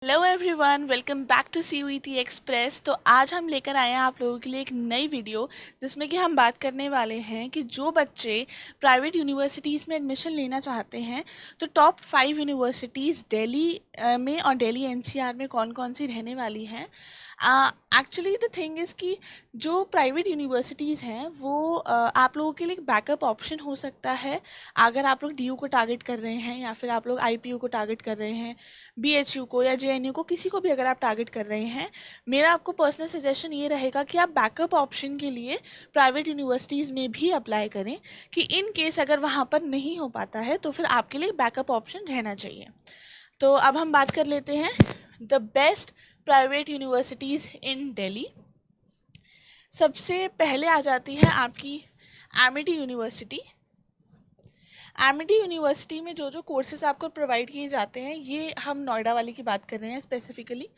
Hello everyone, welcome back to CUET express. तो आज हम लेकर आए हैं आप लोगों के लिए एक नई वीडियो जिसमें कि हम बात करने वाले हैं कि जो बच्चे प्राइवेट यूनिवर्सिटीज़ में एडमिशन लेना चाहते हैं तो टॉप 5 यूनिवर्सिटीज़ दिल्ली में और दिल्ली NCR में कौन कौन सी रहने वाली हैं। एक्चुअली द थिंग इज़ कि जो प्राइवेट यूनिवर्सिटीज़ हैं वो आप लोगों के लिए एक बैकअप ऑप्शन हो सकता है अगर आप लोग DU को टारगेट कर रहे हैं या फिर आप लोग IPU को टारगेट कर रहे हैं, BHU को या JNU को, किसी को भी अगर आप टारगेट कर रहे हैं। मेरा आपको पर्सनल सजेशन ये रहेगा कि आप बैकअप ऑप्शन के लिए प्राइवेट यूनिवर्सिटीज़ में भी अप्लाई करें कि इन केस अगर वहाँ पर नहीं हो पाता है तो फिर आपके लिए बैकअप ऑप्शन रहना चाहिए। तो अब हम बात कर लेते हैं द बेस्ट प्राइवेट यूनिवर्सिटीज़ इन दिल्ली। सबसे पहले आ जाती है आपकी एमिटी यूनिवर्सिटी। एमिटी यूनिवर्सिटी में जो जो कोर्सेज आपको प्रोवाइड किए जाते हैं, ये हम नोएडा वाली की बात कर रहे हैं स्पेसिफिकली।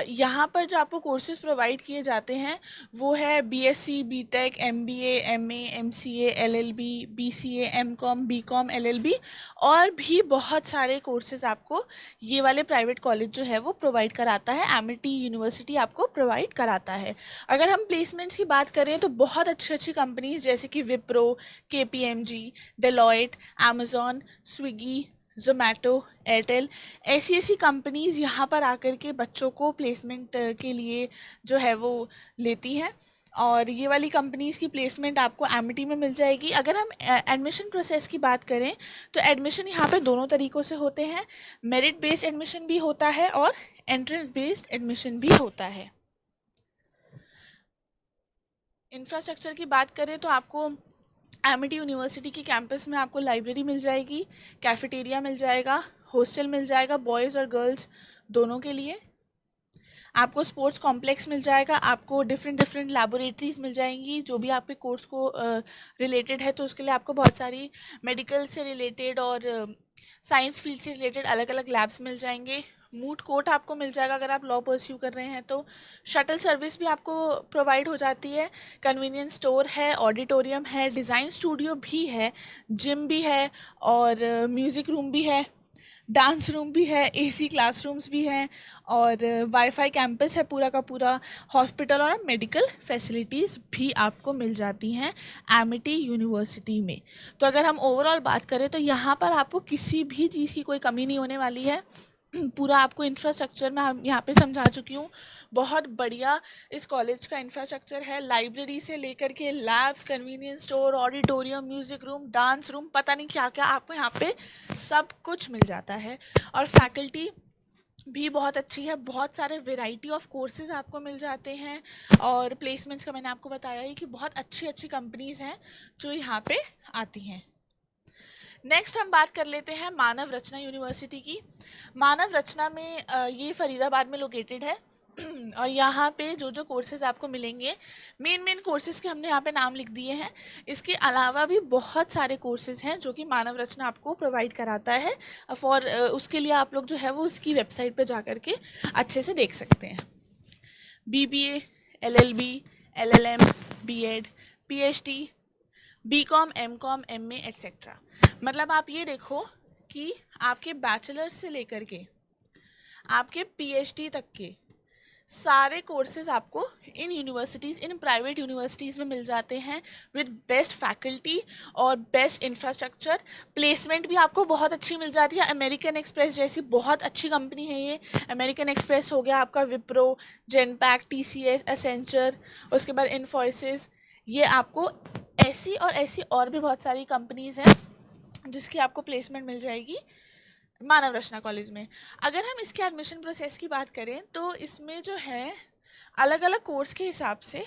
यहाँ पर जो आपको कोर्सेज प्रोवाइड किए जाते हैं वो है BSc, BTech, MBA, MA, MCA, LLB, BCA, MCom, BCom, LLB और भी बहुत सारे कोर्सेज आपको ये वाले प्राइवेट कॉलेज जो है वो प्रोवाइड कराता है। एमिटी यूनिवर्सिटी आपको प्रोवाइड कराता है। अगर हम प्लेसमेंट्स की बात करें तो बहुत अच्छी अच्छी कंपनीज जैसे कि Wipro, KPMG, Deloitte, Amazon, Swiggy, Zomato, Airtel, ऐसी ऐसी कंपनीज़ यहाँ पर आकर के बच्चों को प्लेसमेंट के लिए जो है वो लेती हैं। और ये वाली कंपनीज़ की प्लेसमेंट आपको एमिटी में मिल जाएगी। अगर हम एडमिशन प्रोसेस की बात करें तो एडमिशन यहाँ पे दोनों तरीक़ों से होते हैं। मेरिट बेस्ड एडमिशन भी होता है और एंट्रेंस बेस्ड एडमिशन भी होता है। इंफ्रास्ट्रक्चर की बात करें तो आपको एमिटी यूनिवर्सिटी की कैंपस में आपको लाइब्रेरी मिल जाएगी, कैफेटेरिया मिल जाएगा, हॉस्टल मिल जाएगा बॉयज़ और गर्ल्स दोनों के लिए। आपको स्पोर्ट्स कॉम्प्लेक्स मिल जाएगा, आपको डिफरेंट डिफरेंट लैबोरेटरीज मिल जाएंगी जो भी आपके कोर्स को रिलेटेड है। तो उसके लिए आपको बहुत सारी मेडिकल से रिलेटेड और साइंस फील्ड से रिलेटेड अलग अलग लैब्स मिल जाएंगे। मूट कोर्ट आपको मिल जाएगा अगर आप लॉ परस्यू कर रहे हैं तो। शटल सर्विस भी आपको प्रोवाइड हो जाती है। कन्वीनियंस स्टोर है, ऑडिटोरियम है, डिज़ाइन स्टूडियो भी है, जिम भी है और म्यूज़िक रूम भी है, डांस रूम भी है, AC क्लासरूम्स भी हैं और वाईफाई कैंपस है पूरा का पूरा। हॉस्पिटल और मेडिकल फैसिलिटीज़ भी आपको मिल जाती हैं एमिटी यूनिवर्सिटी में। तो अगर हम ओवरऑल बात करें तो यहाँ पर आपको किसी भी चीज़ की कोई कमी नहीं होने वाली है। पूरा आपको इंफ्रास्ट्रक्चर मैं हम यहाँ पे समझा चुकी हूँ। बहुत बढ़िया इस कॉलेज का इंफ्रास्ट्रक्चर है, लाइब्रेरी से लेकर के labs, convenience store, auditorium, music room, dance room, पता नहीं क्या क्या आपको यहाँ पे सब कुछ मिल जाता है। और फैकल्टी भी बहुत अच्छी है, बहुत सारे वेराइटी ऑफ कोर्सेज आपको मिल जाते हैं। और प्लेसमेंट्स का मैंने आपको बताया ही कि बहुत अच्छी अच्छी कंपनीज़ हैं जो यहाँ पे आती हैं। नेक्स्ट हम बात कर लेते हैं मानव रचना यूनिवर्सिटी की। मानव रचना में ये फरीदाबाद में लोकेटेड है और यहाँ पे जो जो कोर्सेज आपको मिलेंगे, मेन मेन कोर्सेज के हमने यहाँ पे नाम लिख दिए हैं। इसके अलावा भी बहुत सारे कोर्सेज हैं जो कि मानव रचना आपको प्रोवाइड कराता है। फॉर उसके लिए आप लोग जो है वो उसकी वेबसाइट पे जा कर के अच्छे से देख सकते हैं। BBA, LLB, LLM, B.Ed, PhD, BCom, MCom, MA etcetera. मतलब आप ये देखो कि आपके बैचलर से लेकर के आपके PhD तक के सारे कोर्सेज आपको इन यूनिवर्सिटीज़, इन प्राइवेट यूनिवर्सिटीज़ में मिल जाते हैं विद बेस्ट फैकल्टी और बेस्ट इंफ्रास्ट्रक्चर। प्लेसमेंट भी आपको बहुत अच्छी मिल जाती है। अमेरिकन एक्सप्रेस जैसी बहुत अच्छी कंपनी है ये। अमेरिकन एक्सप्रेस हो गया आपका, विप्रो, जेनपैक, TCS, एसेंचर, उसके बाद इन्फोसिस। ये आपको ऐसी और भी बहुत सारी कंपनीज़ हैं जिसकी आपको प्लेसमेंट मिल जाएगी मानव रचना कॉलेज में। अगर हम इसके एडमिशन प्रोसेस की बात करें तो इसमें जो है अलग अलग कोर्स के हिसाब से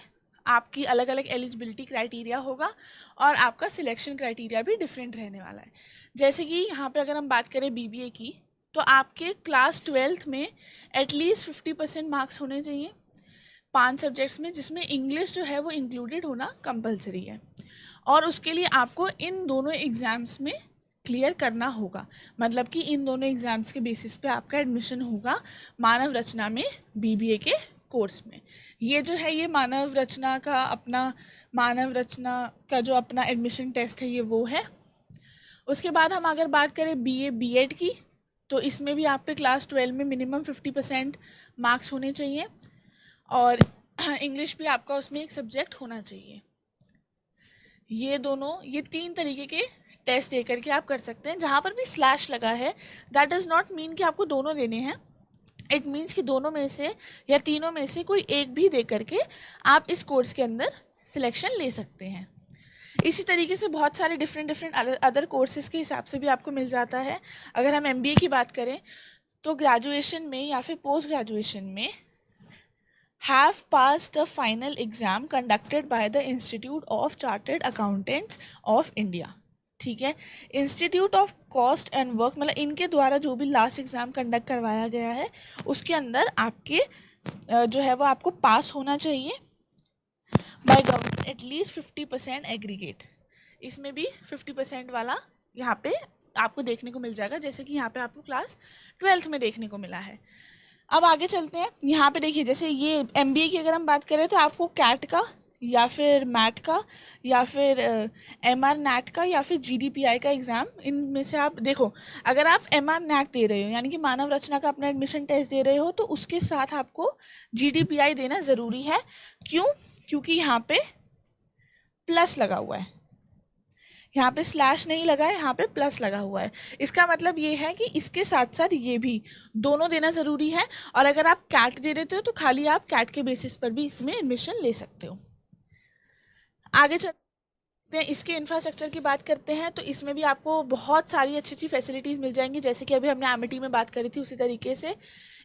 आपकी अलग अलग एलिजिबिलिटी क्राइटेरिया होगा और आपका सिलेक्शन क्राइटेरिया भी डिफरेंट रहने वाला है। जैसे कि यहाँ पे अगर हम बात करें BBA की तो आपके क्लास 12th में एटलीस्ट 50% मार्क्स होने चाहिए 5 सब्जेक्ट्स में, जिसमें इंग्लिश जो है वो इंक्लूडेड होना कंपलसरी है। और उसके लिए आपको इन दोनों एग्ज़ाम्स में क्लियर करना होगा। मतलब कि इन दोनों एग्ज़ाम्स के बेसिस पे आपका एडमिशन होगा मानव रचना में, BBA के कोर्स में। ये जो है ये मानव रचना का जो अपना एडमिशन टेस्ट है ये वो है। उसके बाद हम अगर बात करें BA, B.Ed की तो इसमें भी आप पे क्लास 12 में मिनिमम 50% मार्क्स होने चाहिए, और इंग्लिश भी आपका उसमें एक सब्जेक्ट होना चाहिए। ये 3 तरीके के टेस्ट दे करके आप कर सकते हैं। जहाँ पर भी स्लैश लगा है, दैट डज नॉट मीन कि आपको दोनों देने हैं। इट मीन्स कि दोनों में से या तीनों में से कोई एक भी दे करके आप इस कोर्स के अंदर सिलेक्शन ले सकते हैं। इसी तरीके से बहुत सारे डिफरेंट अदर कोर्सेज के हिसाब से भी आपको मिल जाता है। अगर हम एमबीए की बात करें तो ग्रेजुएशन में या फिर पोस्ट ग्रेजुएशन में have pass the final exam conducted by the institute of chartered accountants of India. ठीक है, institute of cost and work मतलब इनके द्वारा जो भी लास्ट एग्ज़ाम कंडक्ट करवाया गया है उसके अंदर आपके जो है वो आपको पास होना चाहिए बाय गवर्नमेंट एटलीस्ट 50% एग्रीगेट। इसमें भी 50% वाला यहाँ पे आपको देखने को मिल जाएगा, जैसे कि यहाँ पे आपको क्लास 12th में देखने को मिला है। अब आगे चलते हैं। यहाँ पे देखिए, जैसे ये एमबीए की अगर हम बात करें तो आपको कैट का या फिर मैट का या फिर एमआर नैट का या फिर जीडीपीआई का एग्ज़ाम, इनमें से आप देखो, अगर आप एमआर नैट दे रहे हो यानी कि मानव रचना का अपना एडमिशन टेस्ट दे रहे हो तो उसके साथ आपको जीडीपीआई देना ज़रूरी है। क्यों? क्योंकि यहाँ पे प्लस लगा हुआ है, यहाँ पे स्लैश नहीं लगा है, यहाँ पे प्लस लगा हुआ है। इसका मतलब ये है कि इसके साथ साथ ये भी दोनों देना ज़रूरी है। और अगर आप कैट दे देते हो तो खाली आप कैट के बेसिस पर भी इसमें एडमिशन ले सकते हो। आगे चलते हैं, इसके इंफ्रास्ट्रक्चर की बात करते हैं तो इसमें भी आपको बहुत सारी अच्छी अच्छी फैसिलिटीज़ मिल जाएंगी। जैसे कि अभी हमने एमिटी में बात करी थी उसी तरीके से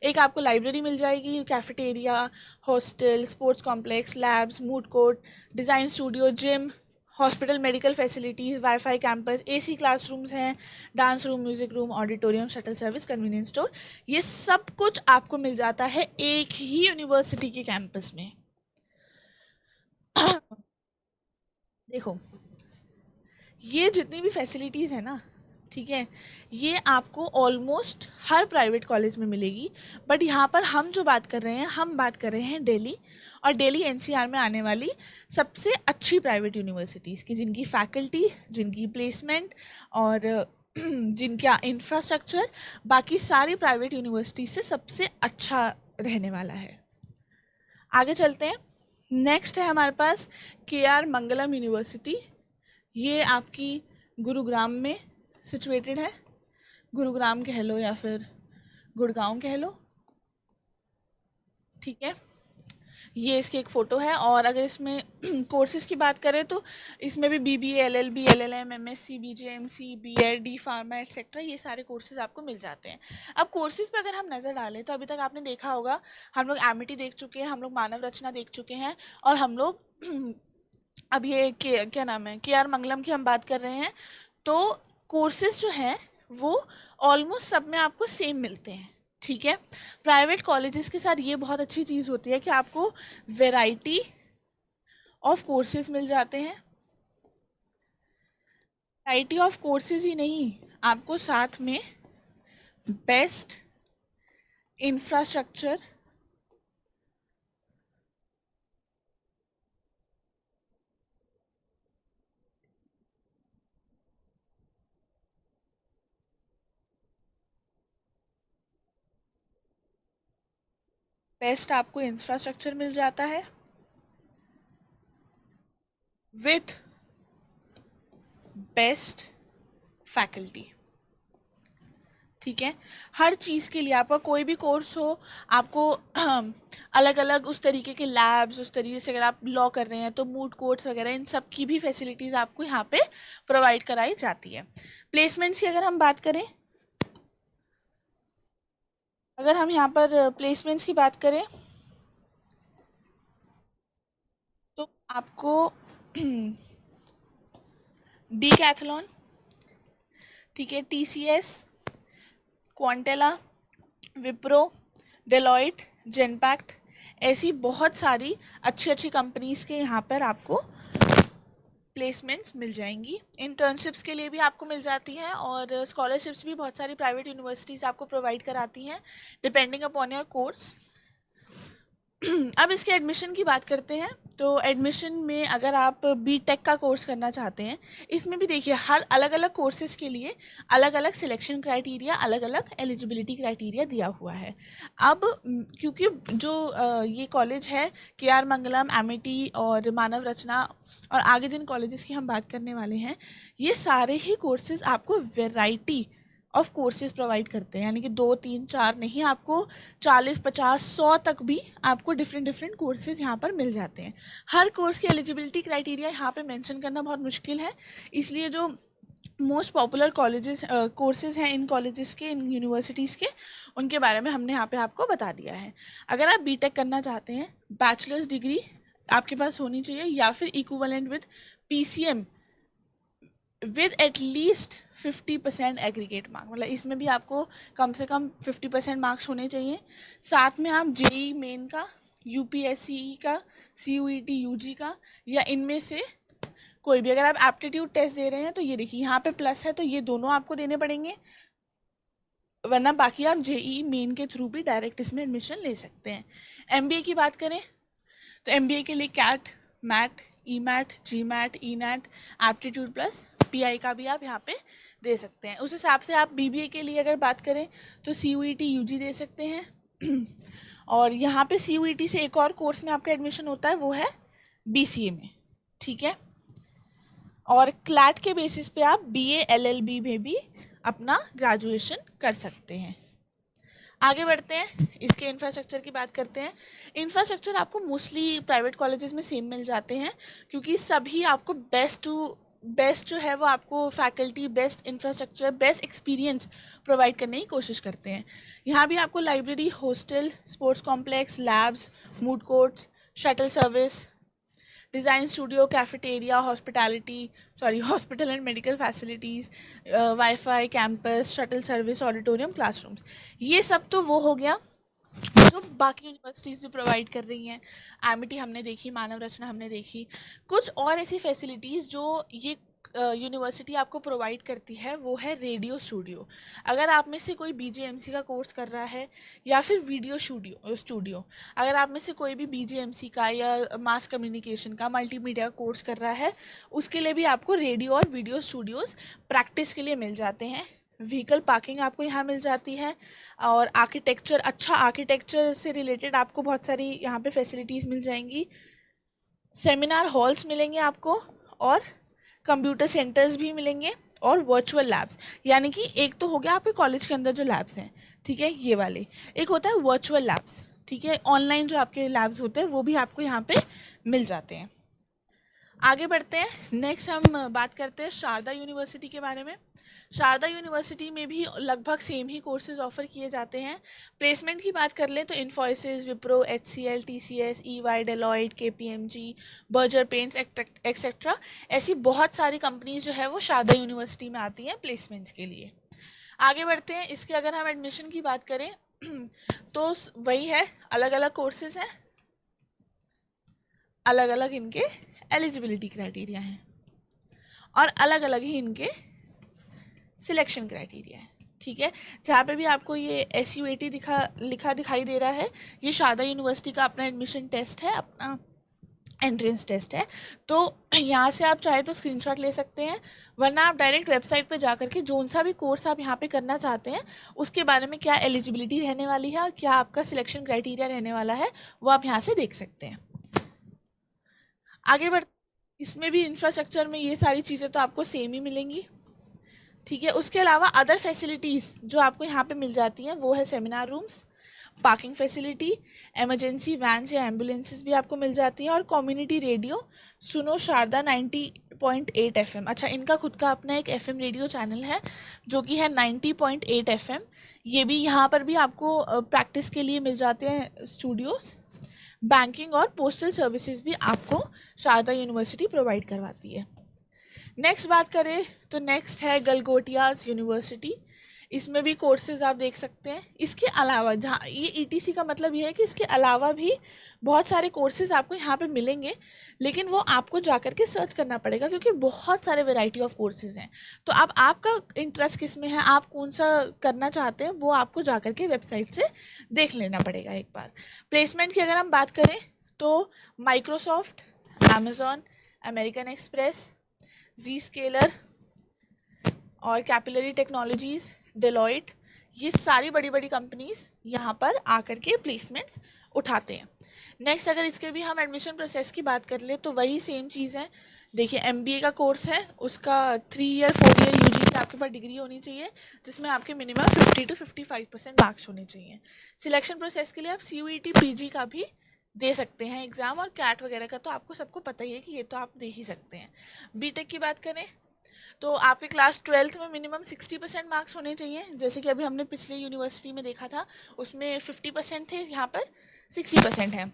एक आपको लाइब्रेरी मिल जाएगी, cafeteria, hostel, sports complex, labs, moot court, design studio, gym, hospital, medical facilities, wifi campus, AC classrooms हैं, dance room, music room, auditorium, shuttle service, convenience store. ये सब कुछ आपको मिल जाता है एक ही यूनिवर्सिटी के कैंपस में। देखो, ये जितनी भी फैसिलिटीज़ है ना, ठीक है, ये आपको ऑलमोस्ट हर प्राइवेट कॉलेज में मिलेगी। बट यहाँ पर हम जो बात कर रहे हैं, हम बात कर रहे हैं दिल्ली और दिल्ली एनसीआर में आने वाली सबसे अच्छी प्राइवेट यूनिवर्सिटीज़ की, जिनकी फैकल्टी, जिनकी प्लेसमेंट और जिनका इंफ्रास्ट्रक्चर बाकी सारी प्राइवेट यूनिवर्सिटी से सबसे अच्छा रहने वाला है। आगे चलते हैं। नेक्स्ट है हमारे पास केआर मंगलम यूनिवर्सिटी। ये आपकी गुरुग्राम में सिचुएटेड है। गुरुग्राम कह लो या फिर गुड़गांव कह लो, ठीक है। ये इसकी एक फ़ोटो है। और अगर इसमें कोर्सेज़ की बात करें तो इसमें भी BBA, LLB, LLM, MSc, BJMC, BEd, D pharma etcetera, ये सारे कोर्सेज़ आपको मिल जाते हैं। अब कोर्सेज़ पे अगर हम नज़र डालें तो अभी तक आपने देखा होगा, हम लोग एमिटी देख चुके हैं, हम लोग मानव रचना देख चुके हैं, और हम लोग अब ये क्या नाम है, केआर मंगलम की हम बात कर रहे हैं। तो कोर्सेज़ जो हैं वो ऑलमोस्ट सब में आपको सेम मिलते हैं, ठीक है। प्राइवेट कॉलेजेस के साथ ये बहुत अच्छी चीज़ होती है कि आपको वैरायटी ऑफ कोर्सेज मिल जाते हैं। वैरायटी ऑफ कोर्सेज ही नहीं, आपको साथ में बेस्ट इंफ्रास्ट्रक्चर, आपको इंफ्रास्ट्रक्चर मिल जाता है विथ बेस्ट फैकल्टी, ठीक है। हर चीज़ के लिए आपका कोई भी कोर्स हो, आपको अलग अलग उस तरीके के लैब्स, उस तरीके से अगर आप लॉ कर रहे हैं तो मूड कोर्ट्स वगैरह, इन सब की भी फैसिलिटीज़ आपको यहाँ पे प्रोवाइड कराई जाती है। प्लेसमेंट्स की अगर हम बात करें, अगर हम यहाँ पर प्लेसमेंट्स की बात करें तो आपको डीकैथलॉन, ठीक है, टीसीएस, क्वांटेला, विप्रो, डेलॉयट, जेनपैक्ट, ऐसी बहुत सारी अच्छी अच्छी कंपनीज़ के यहाँ पर आपको प्लेसमेंट्स मिल जाएंगी। इंटर्नशिप्स के लिए भी आपको मिल जाती हैं, और स्कॉलरशिप्स भी बहुत सारी प्राइवेट यूनिवर्सिटीज़ आपको प्रोवाइड कराती हैं डिपेंडिंग अपॉन योर कोर्स। अब इसके एडमिशन की बात करते हैं। तो एडमिशन में अगर आप बीटेक का कोर्स करना चाहते हैं, इसमें भी देखिए हर अलग अलग कोर्सेज़ के लिए अलग अलग सिलेक्शन क्राइटेरिया, अलग अलग एलिजिबिलिटी क्राइटेरिया दिया हुआ है। अब क्योंकि जो ये कॉलेज है KR मंगलम, एमिटी और मानव रचना और आगे जिन कॉलेजेस की हम बात करने वाले हैं, ये सारे ही कोर्सेज़ आपको वेराइटी ऑफ कोर्सेज प्रोवाइड करते हैं, यानी कि 2, 3, 4 नहीं, आपको 40, 50, 100 तक भी आपको डिफरेंट कोर्सेज यहाँ पर मिल जाते हैं। हर कोर्स की एलिजिबिलिटी क्राइटेरिया यहाँ पे मेंशन करना बहुत मुश्किल है, इसलिए जो मोस्ट पॉपुलर कॉलेजेस कोर्सेज हैं इन कॉलेजेस के, इन यूनिवर्सिटीज़ के, उनके बारे में हमने यहाँ पे आपको बता दिया है। अगर आप बीटेक करना चाहते हैं, बैचलर्स डिग्री आपके पास होनी चाहिए या फिर equivalent with PCM with at least 50% aggregate mark, मतलब इसमें भी आपको कम से कम 50% मार्क्स होने चाहिए। साथ में आप JEE मेन का, UPSC का, CUET UG का या इनमें से कोई भी, अगर आप एप्टीट्यूड टेस्ट दे रहे हैं तो ये देखिए यहाँ पे प्लस है, तो ये दोनों आपको देने पड़ेंगे, वरना बाकी आप JEE मेन के थ्रू भी डायरेक्ट इसमें एडमिशन ले सकते हैं। MBA की बात करें तो MBA के लिए CAT, MAT, EMAT, GMAT, ENAT, aptitude plus PI का भी आप यहाँ पे दे सकते हैं। उस हिसाब से आप BBA के लिए अगर बात करें तो CUET UG दे सकते हैं और यहाँ पे CUET से एक और कोर्स में आपका एडमिशन होता है, वो है BCA में, ठीक है। और क्लैट के बेसिस पे आप BA LLB में भी अपना ग्रेजुएशन कर सकते हैं। आगे बढ़ते हैं, इसके इंफ्रास्ट्रक्चर की बात करते हैं। इंफ्रास्ट्रक्चर आपको मोस्टली प्राइवेट कॉलेजेस में सेम मिल जाते हैं, क्योंकि सभी आपको बेस्ट जो है वो आपको faculty, best infrastructure, best experience provide करने की कोशिश करते हैं। यहाँ भी आपको library, hostel, sports complex, labs, mood courts, shuttle service, design studio, cafeteria, hospital and medical facilities, wifi, campus, shuttle service, auditorium, classrooms, ये सब तो वो हो गया जो बाकी यूनिवर्सिटीज़ भी प्रोवाइड कर रही हैं। एमिटी हमने देखी, मानव रचना हमने देखी। कुछ और ऐसी फैसिलिटीज़ जो ये यूनिवर्सिटी आपको प्रोवाइड करती है, वो है रेडियो स्टूडियो। अगर आप में से कोई BJMC का कोर्स कर रहा है या फिर वीडियो स्टूडियो, अगर आप में से कोई भी BJMC का या मास कम्युनिकेशन का, मल्टीमीडिया कोर्स कर रहा है, उसके लिए भी आपको रेडियो और वीडियो स्टूडियोज़ प्रैक्टिस के लिए मिल जाते हैं। व्हीकल पार्किंग आपको यहाँ मिल जाती है और अच्छा आर्किटेक्चर से रिलेटेड आपको बहुत सारी यहाँ पे फैसिलिटीज़ मिल जाएंगी। सेमिनार हॉल्स मिलेंगे आपको और कंप्यूटर सेंटर्स भी मिलेंगे और वर्चुअल लैब्स, यानी कि एक तो हो गया आपके कॉलेज के अंदर जो लैब्स हैं, ठीक है, ये वाले, एक होता है वर्चुअल लैब्स, ठीक है, ऑनलाइन जो आपके लैब्स होते हैं वो भी आपको यहाँ पे मिल जाते हैं। आगे बढ़ते हैं, नेक्स्ट हम बात करते हैं शारदा यूनिवर्सिटी के बारे में। शारदा यूनिवर्सिटी में भी लगभग सेम ही कोर्सेज ऑफर किए जाते हैं। प्लेसमेंट की बात कर लें तो Infosys, Wipro, HCL, TCS, EY, Deloitte, KPMG, Berger paints etcetera, ऐसी बहुत सारी कंपनीज जो है वो शारदा यूनिवर्सिटी में आती हैं प्लेसमेंट्स के लिए। आगे बढ़ते हैं, इसके अगर हम एडमिशन की बात करें तो वही है, अलग अलग कोर्सेज हैं, अलग अलग इनके एलिजिबिलिटी क्राइटेरिया हैं और अलग अलग ही इनके सिलेक्शन क्राइटेरिया है, ठीक है। जहाँ पे भी आपको ये SUAT लिखा दिखाई दे रहा है, ये शारदा यूनिवर्सिटी का अपना एडमिशन टेस्ट है, अपना एंट्रेंस टेस्ट है। तो यहाँ से आप चाहे तो स्क्रीनशॉट ले सकते हैं, वरना आप डायरेक्ट वेबसाइट पे जा करके जोन सा भी कोर्स आप यहाँ पे करना चाहते हैं उसके बारे में क्या एलिजिबिलिटी रहने वाली है और क्या आपका सिलेक्शन क्राइटेरिया रहने वाला है, वो आप यहाँ से देख सकते हैं। आगे बढ़, इसमें भी इंफ्रास्ट्रक्चर में ये सारी चीज़ें तो आपको सेम ही मिलेंगी, ठीक है। उसके अलावा अदर फैसिलिटीज़ जो आपको यहाँ पे मिल जाती हैं वो है seminar rooms, parking facility, emergency vans या एम्बुलेंसेस भी आपको मिल जाती हैं और कम्युनिटी रेडियो सुनो शारदा 90.8 FM। अच्छा, इनका खुद का अपना एक FM रेडियो चैनल है जो कि है 90.8 FM। ये भी यहाँ पर भी आपको प्रैक्टिस के लिए मिल जाते हैं स्टूडियोज़। बैंकिंग और पोस्टल सर्विसेज भी आपको शारदा यूनिवर्सिटी प्रोवाइड करवाती है। नेक्स्ट बात करें तो नेक्स्ट है गलगोटियाज़ यूनिवर्सिटी। इसमें भी कोर्सेज आप देख सकते हैं। इसके अलावा जहाँ ये ईटीसी का मतलब ये है कि इसके अलावा भी बहुत सारे कोर्सेज आपको यहाँ पे मिलेंगे, लेकिन वो आपको जा कर के सर्च करना पड़ेगा क्योंकि बहुत सारे वैरायटी ऑफ कोर्सेज हैं। तो अब आपका इंटरेस्ट किस में है, आप कौन सा करना चाहते हैं, वो आपको जा कर के वेबसाइट से देख लेना पड़ेगा एक बार। प्लेसमेंट की अगर हम बात करें तो माइक्रोसॉफ्ट, अमेज़ॉन, अमेरिकन एक्सप्रेस, जी स्केलर और कैपिलरी टेक्नोलॉजीज़, डेलॉयट, ये सारी बड़ी बड़ी कंपनीज़ यहाँ पर आकर के प्लेसमेंट्स उठाते हैं। नेक्स्ट अगर इसके भी हम एडमिशन प्रोसेस की बात कर ले तो वही सेम चीज़ है। देखिए एमबीए का कोर्स है, उसका 3 ईयर 4 ईयर यूजी की आपके पास डिग्री होनी चाहिए जिसमें आपके मिनिमम 50 to 55% मार्क्स होने चाहिए। सिलेक्शन प्रोसेस के लिए आप CUET PG का भी दे सकते हैं एग्ज़ाम, और कैट वगैरह का तो आपको सबको पता ही है कि ये तो आप दे ही सकते हैं। बीटेक की बात करें तो आपके क्लास 12th में मिनिमम 60% मार्क्स होने चाहिए, जैसे कि अभी हमने पिछले यूनिवर्सिटी में देखा था उसमें 50% थे, यहाँ पर 60% है।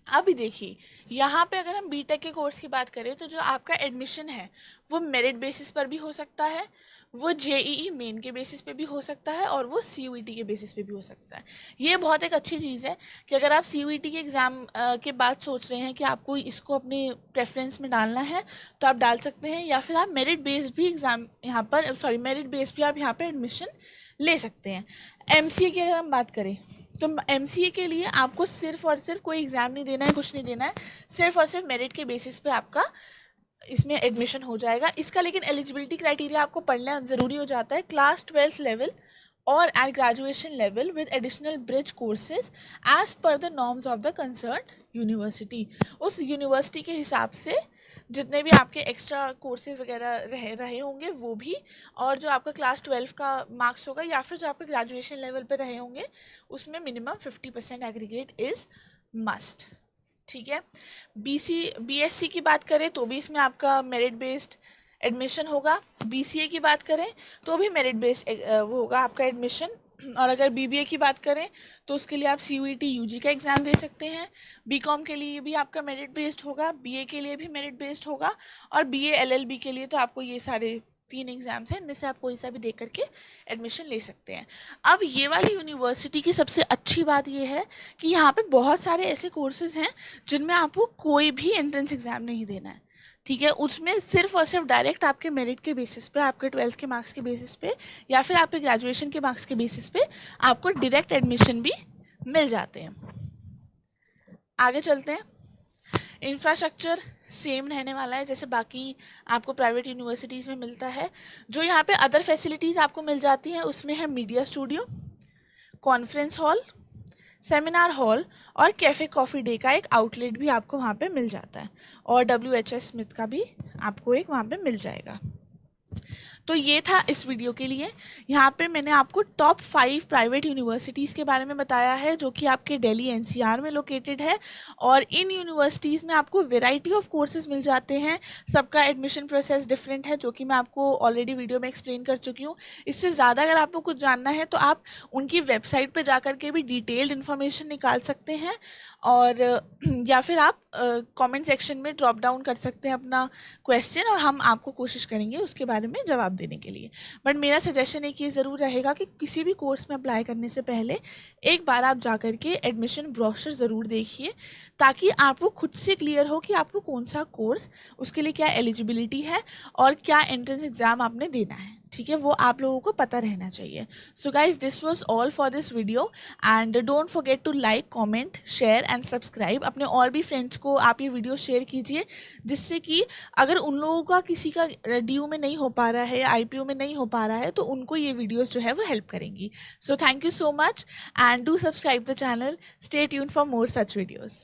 अभी देखिए यहाँ पे अगर हम बीटेक के कोर्स की बात करें तो जो आपका एडमिशन है वो मेरिट बेसिस पर भी हो सकता है, वो जेईई मेन के बेसिस पे भी हो सकता है, और वो CUET के बेसिस पे भी हो सकता है। ये बहुत एक अच्छी चीज़ है कि अगर आप CUET के एग्ज़ाम के बाद सोच रहे हैं कि आपको इसको अपने प्रेफरेंस में डालना है तो आप डाल सकते हैं, या फिर आप मेरिट बेस्ड भी एग्ज़ाम यहाँ पर मेरिट बेस्ड भी आप यहाँ पर एडमिशन ले सकते हैं। MCA की अगर हम बात करें तो MCA के लिए आपको सिर्फ और सिर्फ कोई एग्ज़ाम नहीं देना है, कुछ नहीं देना है, सिर्फ और सिर्फ मेरिट के बेसिस पे आपका इसमें एडमिशन हो जाएगा। इसका लेकिन एलिजिबिलिटी क्राइटेरिया आपको पढ़ना ज़रूरी हो जाता है, क्लास 12 लेवल और at graduation level with additional bridge courses as per the norms of the concern university. उस यूनिवर्सिटी के हिसाब से जितने भी आपके एक्स्ट्रा कोर्सेज वगैरह रहे होंगे वो भी, और जो आपका क्लास 12 का मार्क्स होगा या फिर जो आपके ग्रेजुएशन लेवल पे रहे होंगे उसमें मिनिमम 50% एग्रीगेट इज़ मस्ट। ठीक है। BSc की बात करें तो भी इसमें आपका मेरिट बेस्ड एडमिशन होगा। BCA की बात करें तो भी मेरिट बेस्ड वो होगा आपका एडमिशन। और अगर BBA की बात करें तो उसके लिए आप CUET UG का एग्ज़ाम दे सकते हैं। BCom के लिए भी आपका मेरिट बेस्ड होगा, BA के लिए भी मेरिट बेस्ड होगा, और BA LLB के लिए तो आपको ये सारे 3 एग्ज़ाम्स हैं, इनमें से आप कोई सा भी दे करके एडमिशन ले सकते हैं। अब ये वाली यूनिवर्सिटी की सबसे अच्छी बात ये है कि यहाँ पे बहुत सारे ऐसे कोर्सेज हैं जिनमें आपको कोई भी एंट्रेंस एग्ज़ाम नहीं देना है। ठीक है, उसमें सिर्फ और सिर्फ डायरेक्ट आपके मेरिट के बेसिस पे, आपके 12th के मार्क्स के बेसिस पे या फिर आपके ग्रेजुएशन के मार्क्स के बेसिस पे आपको डायरेक्ट एडमिशन भी मिल जाते हैं। आगे चलते हैं। इंफ्रास्ट्रक्चर सेम रहने वाला है जैसे बाकी आपको प्राइवेट यूनिवर्सिटीज़ में मिलता है। जो यहाँ पे अदर फैसिलिटीज़ आपको मिल जाती हैं उसमें है media studio, conference hall, seminar hall और कैफ़े कॉफ़ी डे का एक आउटलेट भी आपको वहाँ पे मिल जाता है, और WHS स्मिथ का भी आपको एक वहाँ पे मिल जाएगा। तो ये था इस वीडियो के लिए। यहाँ पे मैंने आपको टॉप 5 प्राइवेट यूनिवर्सिटीज़ के बारे में बताया है जो कि आपके दिल्ली NCR में लोकेटेड है, और इन यूनिवर्सिटीज़ में आपको वेराइटी ऑफ कोर्सेज मिल जाते हैं। सबका एडमिशन प्रोसेस डिफरेंट है जो कि मैं आपको ऑलरेडी वीडियो में एक्सप्लेन कर चुकी हूँ। इससे ज़्यादा अगर आपको कुछ जानना है तो आप उनकी वेबसाइट पर जा कर के भी डिटेल्ड इन्फॉर्मेशन निकाल सकते हैं, और या फिर आप कमेंट सेक्शन में ड्रॉप डाउन कर सकते हैं अपना क्वेश्चन, और हम आपको कोशिश करेंगे उसके बारे में जवाब देने के लिए। बट मेरा सजेशन एक ये ज़रूर रहेगा कि किसी भी कोर्स में अप्लाई करने से पहले एक बार आप जा कर के एडमिशन ब्रोशर ज़रूर देखिए, ताकि आपको खुद से क्लियर हो कि आपको कौन सा कोर्स, उसके लिए क्या एलिजिबिलिटी है और क्या एंट्रेंस एग्ज़ाम आपने देना है। ठीक है, वो आप लोगों को पता रहना चाहिए। So guys, this was all for this video, and don't forget to like, comment, share and subscribe. अपने और भी फ्रेंड्स को आप ये वीडियो शेयर कीजिए, जिससे कि अगर उन लोगों का किसी का DU में नहीं हो पा रहा है या IPO में नहीं हो पा रहा है तो उनको ये वीडियोज़ जो है वो हेल्प करेंगी। So thank you so much, and do subscribe the channel. Stay tuned for more such videos.